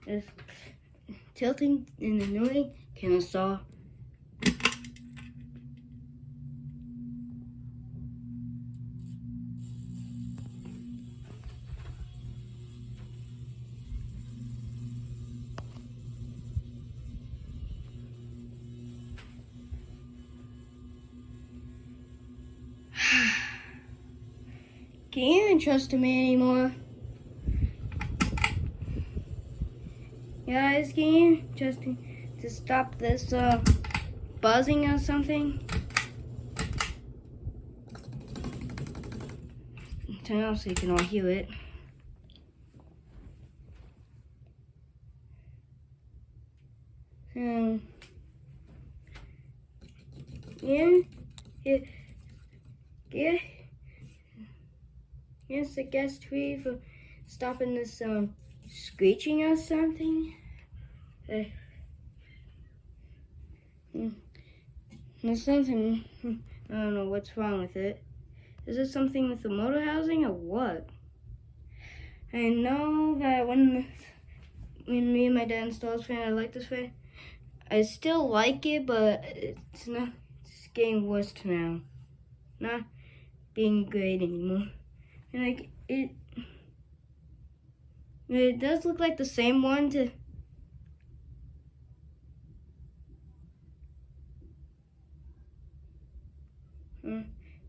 It's tilting and annoying Kennesaw. Can you even trust me anymore? Guys, can you trust me to stop this buzzing or something? Turn off so you can all hear it. Yeah. Yes, I guess tweet for stopping this screeching or something. There's something, I don't know what's wrong with it. Is it something with the motor housing or what? I know that when me and my dad installed this fan, I like this fan. I still like it, but it's getting worse now. Not being great anymore. And like it does look like the same one to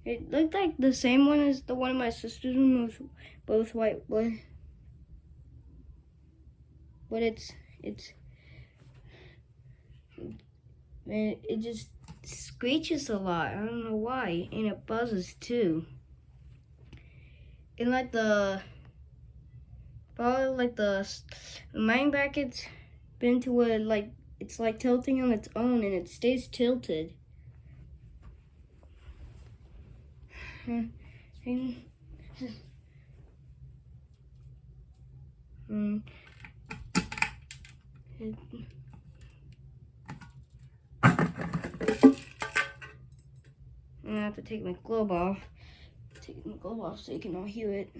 it looked like the same one as the one in my sister's room with both white, but it just screeches a lot. I don't know why, and it buzzes too. And like probably like the mounting bracket's been to where like it's like tilting on its own, and it stays tilted. I have to take my globe off. Take my globe off so you can all hear it.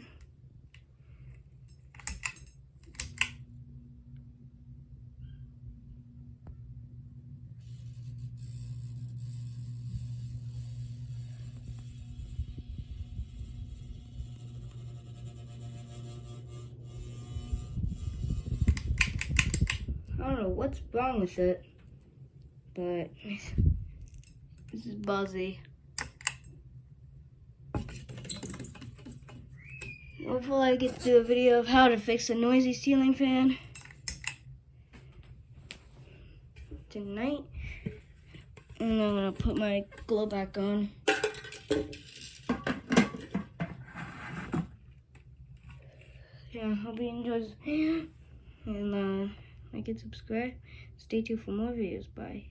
I don't know what's wrong with it, but this is buzzy. Hopefully I get to do a video of how to fix a noisy ceiling fan tonight. And I'm gonna put my glow back on. Yeah, hope you enjoy. And like and subscribe. Stay tuned for more videos. Bye.